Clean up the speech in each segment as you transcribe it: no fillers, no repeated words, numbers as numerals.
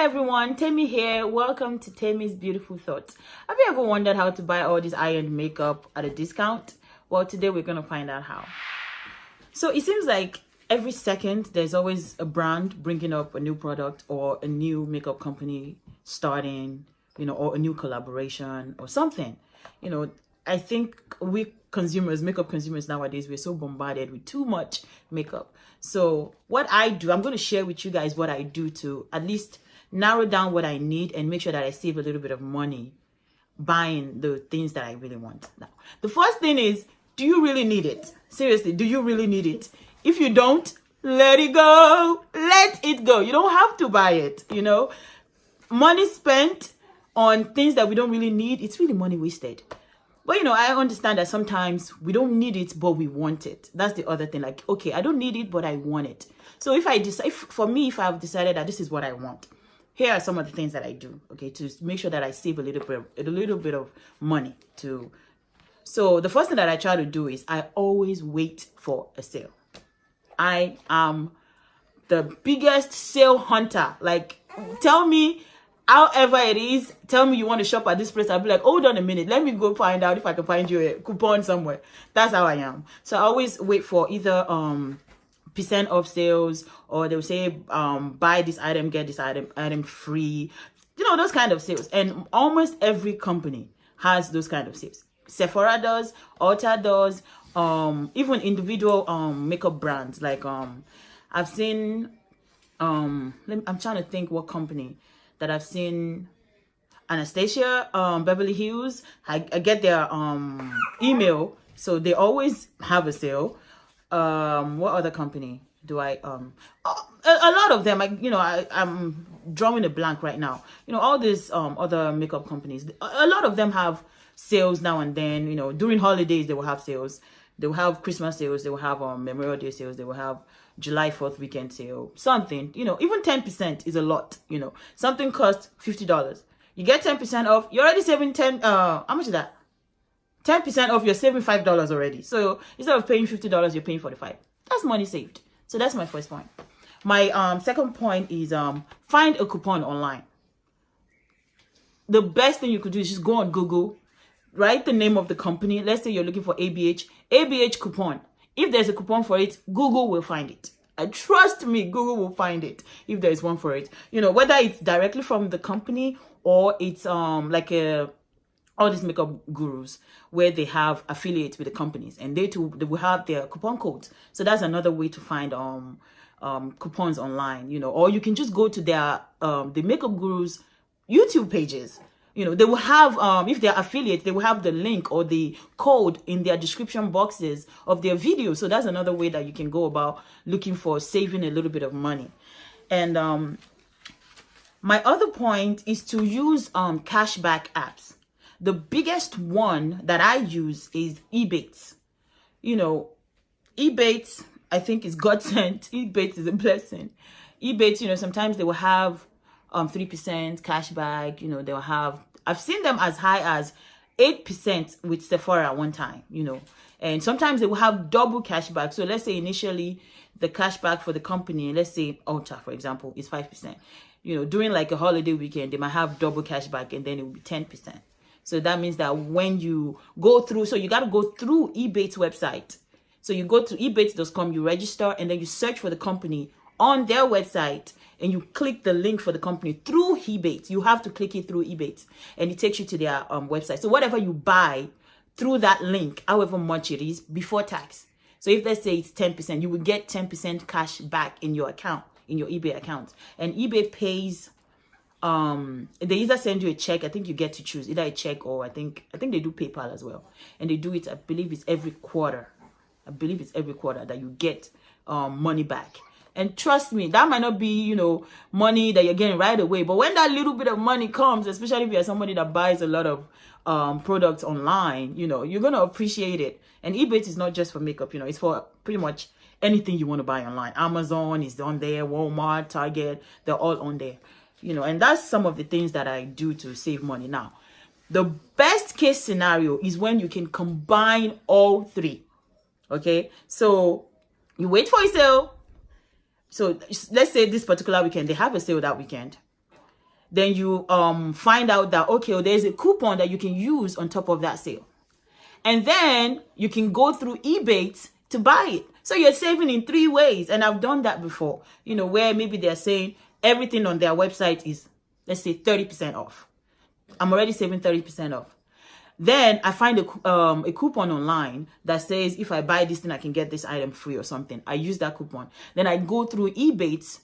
Hi everyone, Temi here. Welcome to Temi's Beautiful Thoughts. Have you ever wondered how to buy all this high-end makeup at a discount? Well, today we're going to find out how. So it seems like every second there's always a brand bringing up a new product or a new makeup company starting, or a new collaboration or something. I think we consumers, makeup consumers nowadays, we're so bombarded with too much makeup. So what I do, I'm going to share with you guys what I do to at least narrow down what I need and make sure that I save a little bit of money buying the things that I really want. Now, the first thing is, do you really need it? Seriously, do you really need it? If you don't, let it go. Let it go. You don't have to buy it, Money spent on things that we don't really need, it's really money wasted. But, I understand that sometimes we don't need it, but we want it. That's the other thing. Like, okay, I don't need it, but I want it. So if I've decided that this is what I want, here are some of the things that I do, okay, to make sure that I save a little bit of money to. So the first thing that I try to do is I always wait for a sale. I am the biggest sale hunter. Like, tell me, however it is, tell me you want to shop at this place, I'll be like, hold on a minute, let me go find out if I can find you a coupon somewhere. That's how I am. So I always wait for either percent off sales, or they'll say buy this item, get this item free, those kind of sales. And almost every company has those kind of sales. Sephora does, Ulta does, even individual makeup brands. Like I've seen I'm trying to think what company that I've seen. Anastasia Beverly Hills, I get their email, so they always have a sale. What other company do I a lot of them, I'm drawing a blank right now. All these other makeup companies, a lot of them have sales now and then. During holidays they will have sales. They will have Christmas sales, they will have Memorial Day sales, they will have July 4th weekend sale, something. Even 10% is a lot. Something costs $50, you get 10% off, you're already saving how much is that? 10% off, you're saving $5 already. So instead of paying $50, you're paying $45. That's money saved. So that's my first point. My second point is find a coupon online. The best thing you could do is just go on Google, write the name of the company. Let's say you're looking for ABH coupon. If there's a coupon for it, Google will find it. Trust me, Google will find it if there is one for it. Whether it's directly from the company or it's like all these makeup gurus where they have affiliates with the companies, and they will have their coupon codes. So that's another way to find coupons online. Or you can just go to their the makeup gurus YouTube pages. They will have, if they're affiliates, they will have the link or the code in their description boxes of their videos. So that's another way that you can go about looking for saving a little bit of money. And my other point is to use cashback apps. The biggest one that I use is Ebates. Ebates, I think, is God sent. Ebates is a blessing. Ebates, sometimes they will have 3% cashback. They'll have, I've seen them as high as 8% with Sephora one time, and sometimes they will have double cashback. So let's say initially the cashback for the company, let's say Ulta, for example, is 5%. During like a holiday weekend, they might have double cashback, and then it will be 10%. So that means that when you go through, so you got to go through Ebates website. So you go to ebates.com, you register, and then you search for the company on their website, and you click the link for the company through Ebates. You have to click it through Ebates, and it takes you to their website. So whatever you buy through that link, however much it is, before tax. So if let's say it's 10%, you will get 10% cash back in your account, in your eBay account. And eBay pays, they either send you a check. I think you get to choose either a check, or I think they do PayPal as well. And they do it, I believe it's every quarter. I believe it's every quarter that you get money back. And trust me, that might not be, money that you're getting right away. But when that little bit of money comes, especially if you're somebody that buys a lot of products online, you're going to appreciate it. And eBay is not just for makeup, it's for pretty much anything you want to buy online. Amazon is on there, Walmart, Target, they're all on there. And that's some of the things that I do to save money. Now, the best case scenario is when you can combine all three. Okay, so you wait for a sale. So let's say this particular weekend, they have a sale that weekend. then you find out that, okay, there's a coupon that you can use on top of that sale. And then you can go through eBay to buy it. So you're saving in 3 ways. And I've done that before, you know, where maybe they're saying everything on their website is, let's say, 30% off. I'm already saving 30% off. Then I find a coupon online that says if I buy this thing, I can get this item free or something. I use that coupon. Then I go through eBay,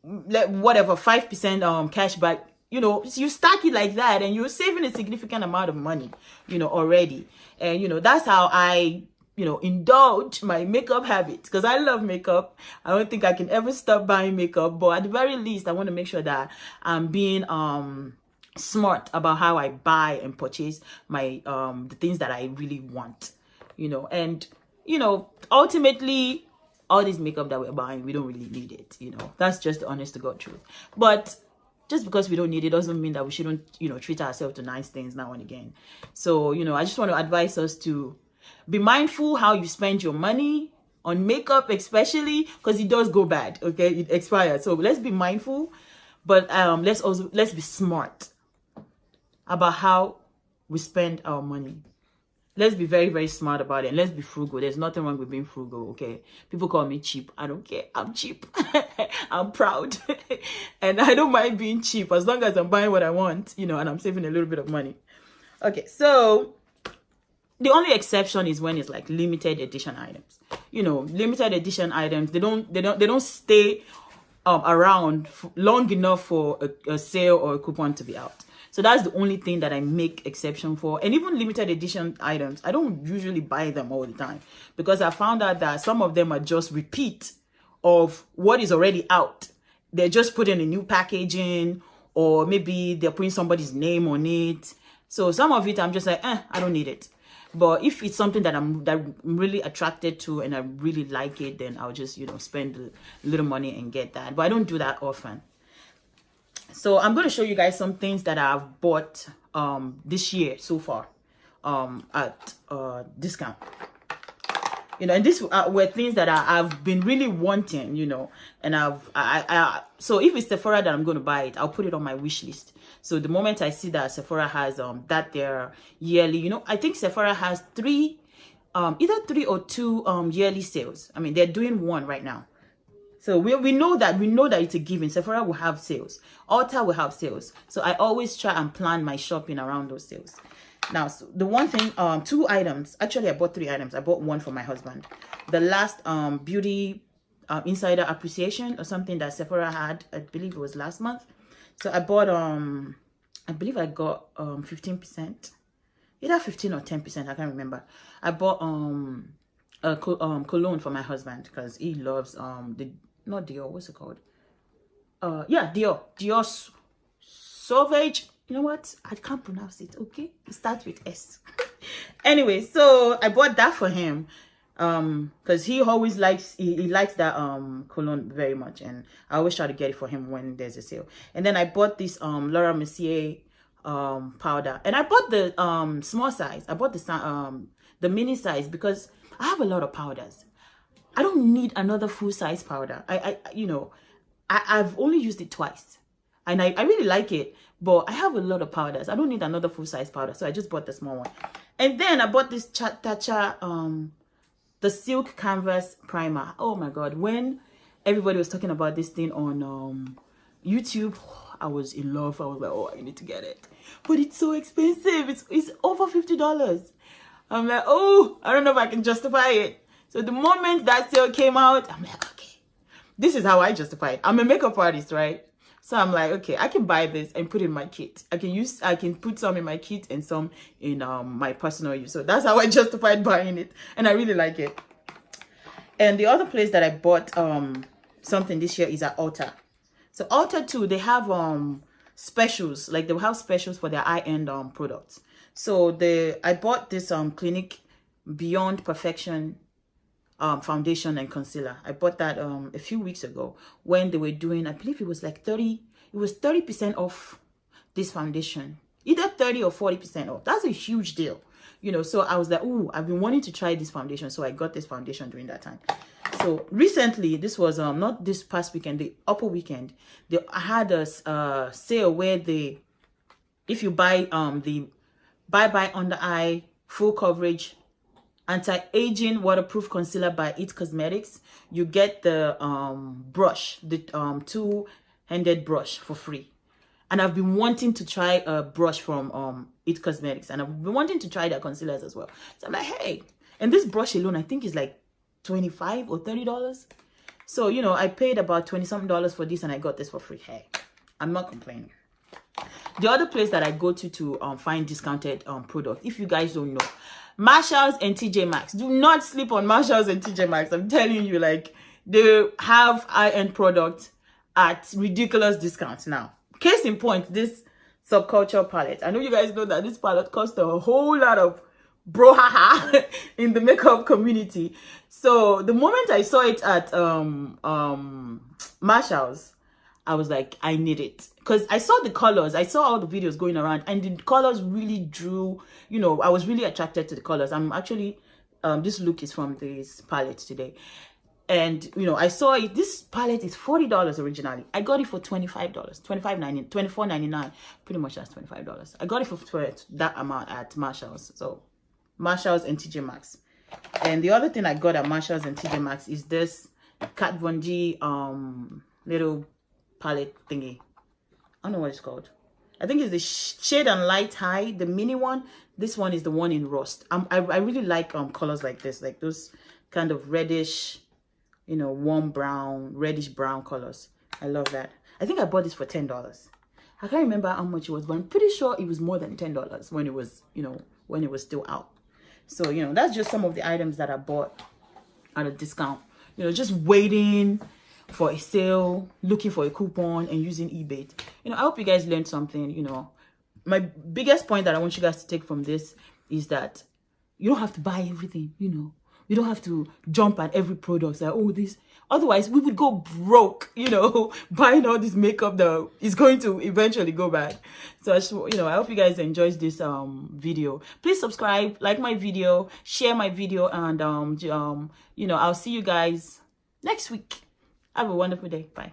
whatever, 5% cash back. You know, you stack it like that and you're saving a significant amount of money, you know, already. And, you know, that's how I, you know, indulge my makeup habits, because I love makeup. I don't think I can ever stop buying makeup, but at the very least, I want to make sure that I'm being smart about how I buy and purchase my the things that I really want, you know. And, you know, ultimately, all this makeup that we're buying, we don't really need it, you know. That's just the honest to God truth. But just because we don't need it doesn't mean that we shouldn't, you know, treat ourselves to nice things now and again. So, you know, I just want to advise us to be mindful how you spend your money on makeup, especially because it does go bad, okay? It expires. So let's be mindful, but let's be smart about how we spend our money. Let's be very, very smart about it. And let's be frugal. There's nothing wrong with being frugal, okay? People call me cheap. I don't care. I'm cheap. I'm proud. And I don't mind being cheap as long as I'm buying what I want, you know, and I'm saving a little bit of money. Okay, so the only exception is when it's like limited edition items. You know, limited edition items, they don't stay around long enough for a sale or a coupon to be out. So that's the only thing that I make exception for. And even limited edition items, I don't usually buy them all the time, because I found out that some of them are just repeat of what is already out. They're just putting a new packaging, or maybe they're putting somebody's name on it. So some of it, I'm just like, I don't need it. But if it's something that I'm really attracted to and I really like it, then I'll just, you know, spend a little money and get that. But I don't do that often. So I'm going to show you guys some things that I've bought this year so far at discount. You know, and these were things that I've been really wanting, you know, and so if it's Sephora that I'm going to buy it, I'll put it on my wish list. So the moment I see that Sephora has that their yearly, you know, I think Sephora has either 3 or 2 yearly sales. I mean, they're doing one right now. So we know that it's a given. Sephora will have sales. Ulta will have sales. So I always try and plan my shopping around those sales. Now, so the one thing, 2 items. Actually, I bought 3 items. I bought one for my husband. The last Beauty Insider Appreciation or something that Sephora had, I believe it was last month. So I bought, I believe I got 15%. Either 15 or 10%, I can't remember. I bought a cologne for my husband because he loves not Dior, what's it called? Yeah, Dior Sauvage. You know what? I can't pronounce it, okay? It starts with S. Anyway, so I bought that for him because he always likes he likes that cologne very much, and I always try to get it for him when there's a sale. And then I bought this Laura Mercier powder, and I bought the small size. I bought the mini size because I have a lot of powders. I don't need another full size powder. I've only used it twice, and I really like it, but I have a lot of powders. I don't need another full size powder, so I just bought the small one. And then I bought this Tatcha the Silk Canvas Primer. Oh my God, when everybody was talking about this thing on YouTube, I was in love. I was like, oh, I need to get it, but it's so expensive. It's over $50. I'm like, oh, I don't know if I can justify it. So the moment that sale came out, I'm like, okay, this is how I justify it. I'm a makeup artist, right? So I'm like, okay, I can buy this and put it in my kit. I can put some in my kit and some in my personal use. So that's how I justified buying it. And I really like it. And the other place that I bought something this year is at Ulta. So Ulta too, they have specials. Like they will have specials for their high-end products. So I bought this Clinique Beyond Perfection foundation and concealer. I bought that a few weeks ago when they were doing, I believe it was like 30% off this foundation. Either 30 or 40% off. That's a huge deal. You know, so I was like, ooh, I've been wanting to try this foundation. So I got this foundation during that time. So recently, this was not this past weekend, the upper weekend, they had a sale where if you buy the bye under eye full coverage anti-aging waterproof concealer by It Cosmetics, you get the brush, the two-handed brush for free. And I've been wanting to try a brush from It Cosmetics, and I've been wanting to try their concealers as well. So I'm like, hey, and this brush alone I think is like $25 or $30. So, you know, I paid about $20-something for this and I got this for free. Hey, I'm not complaining. The other place that I go to find discounted product, if you guys don't know, Marshalls and TJ Maxx. Do not sleep on Marshalls and TJ Maxx. I'm telling you, like, they have high-end products at ridiculous discounts now. Case in point, this Subculture palette. I know you guys know that this palette cost a whole lot of brouhaha in the makeup community. So the moment I saw it at Marshalls, I was like, I need it. Because I saw the colors. I saw all the videos going around. And the colors really drew, you know, I was really attracted to the colors. I'm actually, this look is from this palette today. And, you know, I saw it. This palette is $40 originally. I got it for $25. $24.99. Pretty much that's $25. I got it for that amount at Marshalls. So, Marshalls and TJ Maxx. And the other thing I got at Marshalls and TJ Maxx is this Kat Von D little palette thingy. I don't know what it's called. I think it's the Shade and Light High, the mini one. This one is the one in Rust. I really like colors like this, like those kind of reddish, you know, warm brown, reddish brown colors. I love that. I think I bought this for $10. I can't remember how much it was, but I'm pretty sure it was more than $10 when it was, you know, when it was still out. So, you know, that's just some of the items that I bought at a discount. You know, just waiting for a sale, looking for a coupon, and using eBay. You know, I hope you guys learned something. You know, my biggest point that I want you guys to take from this is that you don't have to buy everything. You know, you don't have to jump at every product. Like, oh, this. Otherwise, we would go broke. You know, buying all this makeup that is going to eventually go bad. So, you know, I hope you guys enjoyed this video. Please subscribe, like my video, share my video, and you know, I'll see you guys next week. Have a wonderful day. Bye.